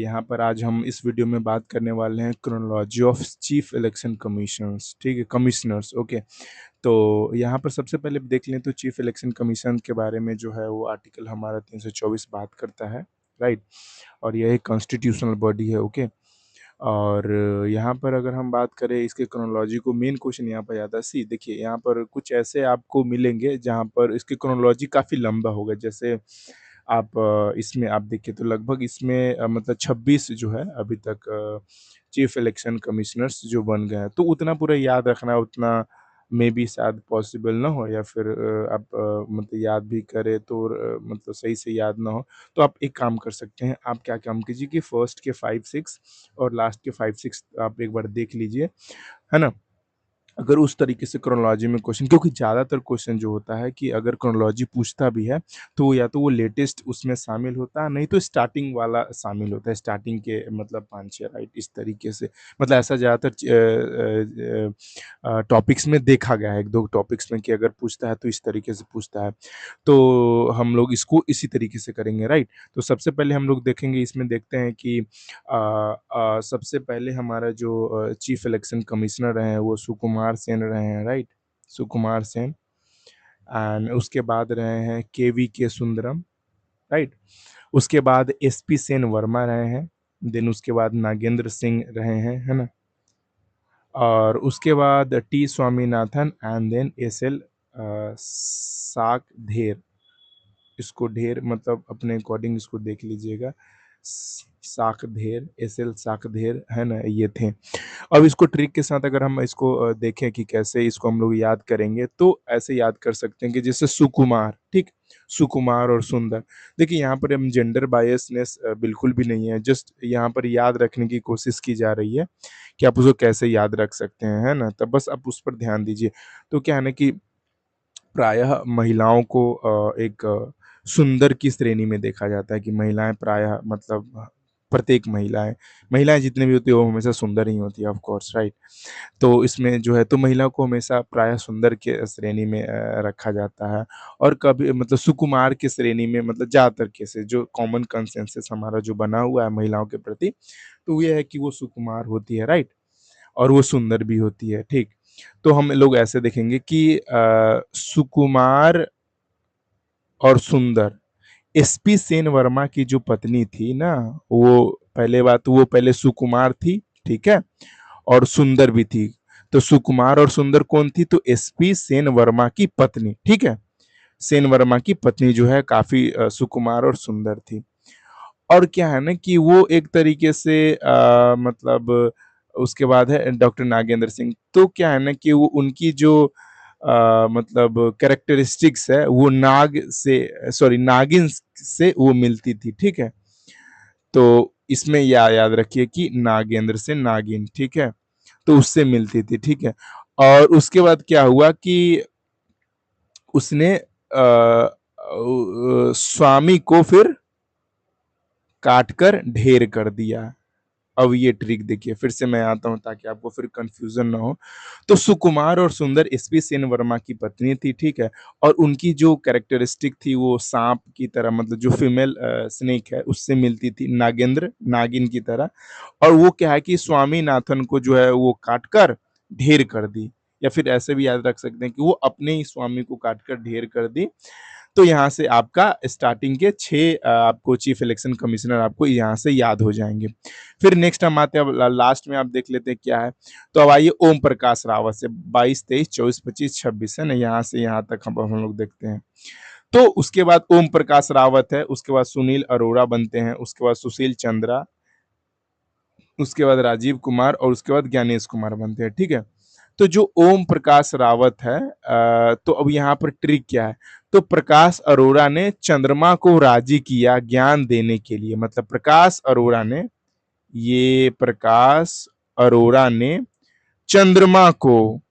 यहाँ पर आज हम इस वीडियो में बात करने वाले हैं chronology of chief election commissioners, ठीक है, कमिश्नर्स, ओके। तो यहाँ पर सबसे पहले देख लें तो चीफ इलेक्शन कमीशन के बारे में जो है वो आर्टिकल हमारा 324 बात करता है, राइट। और यह एक कॉन्स्टिट्यूशनल बॉडी है, ओके। और यहाँ पर अगर हम बात करें इसके क्रोनोलॉजी को, मेन क्वेश्चन यहाँ पर आता है। सी देखिए, यहाँ पर कुछ ऐसे आपको मिलेंगे जहाँ पर इसकी क्रोनोलॉजी काफ़ी लंबा होगा। जैसे आप इसमें आप देखिए तो लगभग इसमें मतलब 26 जो है अभी तक चीफ इलेक्शन कमिश्नर्स जो बन गए हैं। तो उतना पूरा याद रखना उतना मे बी शायद पॉसिबल ना हो, या फिर आप मतलब याद भी करें तो मतलब सही से याद ना हो। तो आप एक काम कर सकते हैं, आप क्या काम कीजिए कि फर्स्ट के 5-6 और लास्ट के 5-6 आप एक बार देख लीजिए, है ना? अगर उस तरीके से क्रोनोलॉजी में क्वेश्चन, क्योंकि ज़्यादातर क्वेश्चन जो होता है कि अगर क्रोनोलॉजी पूछता भी है, तो या तो वो लेटेस्ट उसमें शामिल होता है, नहीं तो स्टार्टिंग वाला शामिल होता है, स्टार्टिंग के मतलब 5-6, राइट? इस तरीके से मतलब ऐसा ज़्यादातर टॉपिक्स में देखा गया है, 1-2 टॉपिक्स में कि अगर पूछता है तो इस तरीके से पूछता है। तो हम लोग इसको इसी तरीके से करेंगे, राइट। तो सबसे पहले हम लोग देखेंगे, इसमें देखते हैं कि सबसे पहले हमारा जो चीफ इलेक्शन कमिश्नर रहे हैं वो सुकुमार सेन रहे हैं, राइट। सुकुमार सेन। एंड उसके बाद रहे हैं केवी के सुंदरम, राइट। उसके बाद एसपी सेन वर्मा रहे हैं। देन उसके बाद नागेंद्र सिंह रहे हैं, है ना। और उसके बाद T Swaminathan and then S L Shakdher. इसको ढेर मतलब अपने अकॉर्डिंग इसको देख लीजिएगा। साकधेर, एस एल साकधेर, है ना, ये थे। अब इसको ट्रिक के साथ अगर हम इसको देखें कि कैसे इसको हम लोग याद करेंगे, तो ऐसे याद कर सकते हैं कि जैसे सुकुमार, ठीक। सुकुमार और सुंदर। देखिए यहाँ पर हम जेंडर बायसनेस बिल्कुल भी नहीं है, जस्ट यहाँ पर याद रखने की कोशिश की जा रही है कि आप उसको कैसे याद रख सकते हैं, है ना। तब बस आप उस पर ध्यान दीजिए। तो क्या है ना कि प्रायः महिलाओं को एक सुंदर की श्रेणी में देखा जाता है कि महिलाएँ प्रायः मतलब प्रत्येक महिलाएँ जितनी भी होती हैं वो हमेशा सुंदर ही होती है, ऑफ कोर्स, राइट। तो इसमें जो है तो महिला को हमेशा प्रायः सुंदर के श्रेणी में रखा जाता है। और कभी मतलब सुकुमार की श्रेणी में, मतलब ज़्यादातर केसेस जो कॉमन कंसेंसस हमारा जो बना हुआ है महिलाओं के प्रति, तो ये है कि वो सुकुमार होती है, राइट। और वो सुंदर भी होती है, ठीक। तो हम लोग ऐसे देखेंगे कि सुकुमार और सुंदर, एसपी सेन वर्मा की जो पत्नी थी ना, वो पहले बात तो वो पहले सुकुमार थी, ठीक है? और सुंदर भी थी। तो सुकुमार और सुंदर कौन थी? तो एसपी सेन वर्मा की पत्नी, ठीक है? सेन वर्मा की पत्नी जो है काफ़ी सुकुमार और सुंदर थी। और क्या है ना कि वो एक तरीके से मतलब उसके बाद है डॉक्टर नागेंद्र सिंह। तो क्या है ना कि वो उनकी जो मतलब कैरेक्टरिस्टिक्स है वो नागिन से वो मिलती थी, ठीक है? तो इसमें याद रखिए कि नागेंद्र से नागिन, ठीक है? तो उससे मिलती थी, ठीक है? और उसके बाद क्या हुआ कि उसने स्वामी को फिर काट कर ढेर कर दिया। अब ये ट्रिक देखिए, फिर से मैं आता हूँ ताकि आपको फिर कन्फ्यूज़न ना हो। तो सुकुमार और सुंदर एसपी सेन वर्मा की पत्नी थी, ठीक है? और उनकी जो कैरेक्टरिस्टिक थी वो साँप की तरह, मतलब जो फीमेल स्नेक है उससे मिलती थी, नागिन की तरह। और वो क्या है कि स्वामीनाथन को जो है वो काट कर ढेर कर दी, या फिर ऐसे भी याद रख सकते हैं कि वो अपने ही स्वामी को काट कर ढेर कर दी। तो यहाँ से आपका स्टार्टिंग के 6 आपको चीफ इलेक्शन कमिश्नर आपको यहाँ से याद हो जाएँगे। फिर नेक्स्ट हम आते हैं, अब लास्ट में आप देख लेते हैं क्या है। तो अब आइए ओम प्रकाश रावत से 22, 23, 24, 25, 26, है ना? यहाँ से यहाँ तक हम लोग देखते हैं। तो उसके बाद ओम प्रकाश रावत है, उसके बाद सुनील अरोड़ा बनते हैं, उसके बाद सुशील चंद्रा, उसके बाद राजीव कुमार और उसके बाद ज्ञानेश कुमार बनते हैं, ठीक है? तो जो ओम प्रकाश रावत है तो अब यहाँ पर ट्रिक क्या है? तो प्रकाश अरोड़ा ने चंद्रमा को राजी किया ज्ञान देने के लिए, मतलब प्रकाश अरोड़ा ने चंद्रमा को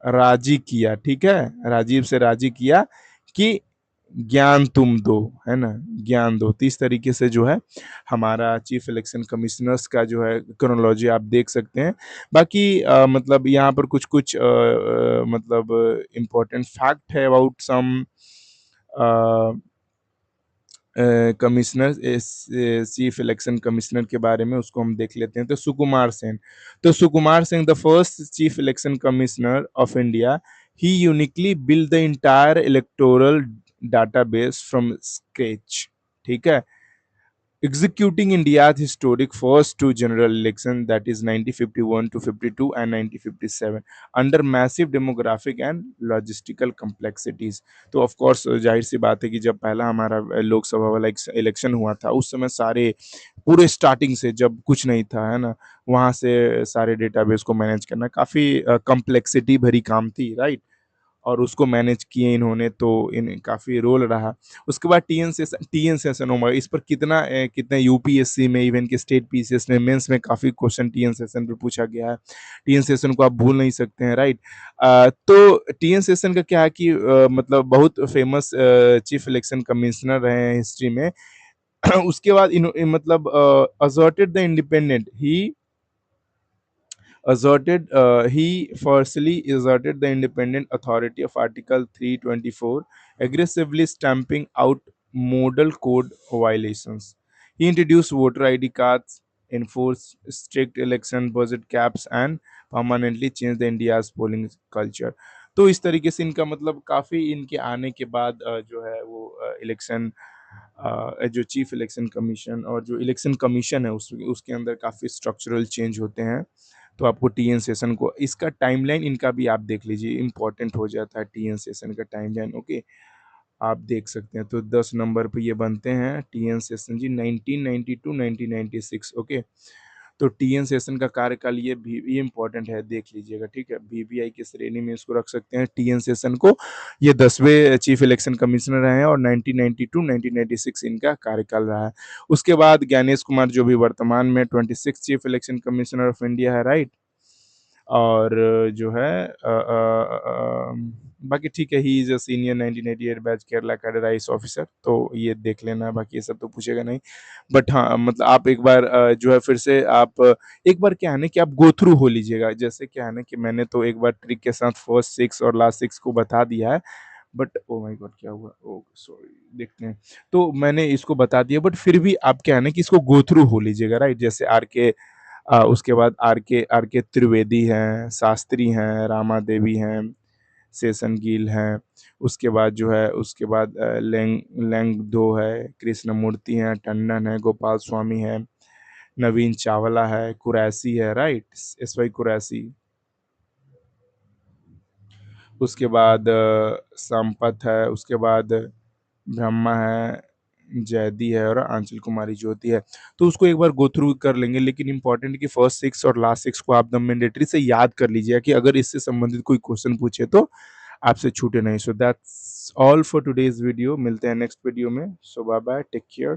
राजी किया, ठीक है? राजीव से राजी किया कि ज्ञान तुम दो, है ना? ज्ञान दो। तो इस तरीके से जो है हमारा चीफ इलेक्शन कमिश्नर्स का जो है क्रोनोलॉजी आप देख सकते हैं। बाकी मतलब यहाँ पर कुछ-कुछ मतलब इम्पोर्टेंट फैक्ट है about some a commissioner chief election commissioner के बारे में उसको हम देख लेते हैं। तो Sukumar Sen the first chief election commissioner of India, he uniquely build the entire electoral database from scratch. ठीक है, executing India's historic first two general election, that is 1951 to 52 and 1957, under massive demographic and logistical complexities। तो of course जाहिर सी बात है कि जब पहला हमारा लोकसभा वाला इलेक्शन हुआ था उस समय सारे पूरे स्टार्टिंग से जब कुछ नहीं था, है ना, वहाँ से सारे डेटाबेस को मैनेज करना काफ़ी कम्प्लेक्सिटी भरी काम थी, राइट। और उसको मैनेज किए इन्होंने, तो इन काफ़ी रोल रहा। उसके बाद टीएन सेशन होगा, इस पर कितने यूपीएससी में, इवन के स्टेट पीसीएस में, मेंस में काफ़ी क्वेश्चन टीएन सेशन पे पूछा गया है। टीएन सेशन को आप भूल नहीं सकते हैं, राइट। तो टीएन सेशन का क्या है कि मतलब बहुत फेमस चीफ इलेक्शन कमिश्नर रहे हैं हिस्ट्री में। उसके बाद मतलब asserted the independent he firstly asserted the independent authority of Article 324, aggressively stamping out model code violations. He introduced voter ID cards, enforced strict election budget caps, and permanently changed the India's polling culture. तो इस तरीके से इनका मतलब काफ़ी इनके आने के बाद जो है वो इलेक्शन जो चीफ इलेक्शन कमीशन और जो इलेक्शन कमीशन है उसके अंदर काफ़ी स्ट्रक्चरल चेंज होते हैं। तो आपको टीएन सेशन को इसका टाइमलाइन इनका भी आप देख लीजिए, इम्पोर्टेंट हो जाता है टीएन सेशन का टाइमलाइन। ओके, आप देख सकते हैं। तो 10 नंबर पे ये बनते हैं टीएन सेशन जी, 1992-1996। ओके, तो टीएन सेशन का कार्यकाल ये इम्पोर्टेंट है, देख लीजिएगा, ठीक है। वीवीआई की श्रेणी में इसको रख सकते हैं टीएन सेशन को। ये 10वें चीफ इलेक्शन कमिश्नर रहे हैं और 1992-1996 इनका कार्यकाल रहा है। उसके बाद ज्ञानेश कुमार जो भी वर्तमान में 26 chief election commissioner of India है, राइट। और जो है बाकी ठीक है, he is a senior 1988 batch Kerala cadre IAS officer, तो ये देख लेना, बाकी ये सब तो पूछेगा नहीं। बट हाँ, मतलब आप एक बार जो है फिर से आप एक बार क्या है ना कि आप गो थ्रू हो लीजिएगा। जैसे क्या है ना कि मैंने तो एक बार ट्रिक के साथ फर्स्ट 6 और लास्ट 6 को बता दिया है, बट ओह माय गॉड क्या हुआ? ओह सॉरी, देखते हैं। तो मैंने इसको बता दिया, बट फिर भी आप क्या है ना कि इसको गो थ्रू हो लीजिएगा, राइट। जैसे उसके बाद आर के त्रिवेदी हैं, शास्त्री हैं, रामा देवी हैं, शेषन गिल हैं। उसके बाद जो है उसके बाद लेंगदो है, कृष्णमूर्ति हैं, टंडन है, गोपाल स्वामी है, नवीन चावला है, कुरैशी है, राइट, एसवाई कुरैशी। उसके बाद संपत है, उसके बाद ब्रह्मा है, जयदी है और आंचल कुमारी ज्योति है। तो उसको एक बार गो थ्रू कर लेंगे, लेकिन इंपॉर्टेंट कि फर्स्ट 6 और लास्ट 6 को आप मैंडेटरी से याद कर लीजिए कि अगर इससे संबंधित कोई क्वेश्चन पूछे तो आपसे छूटे नहीं। So that's all for today's video. मिलते हैं नेक्स्ट वीडियो में। सो बाय बाय, टेक केयर।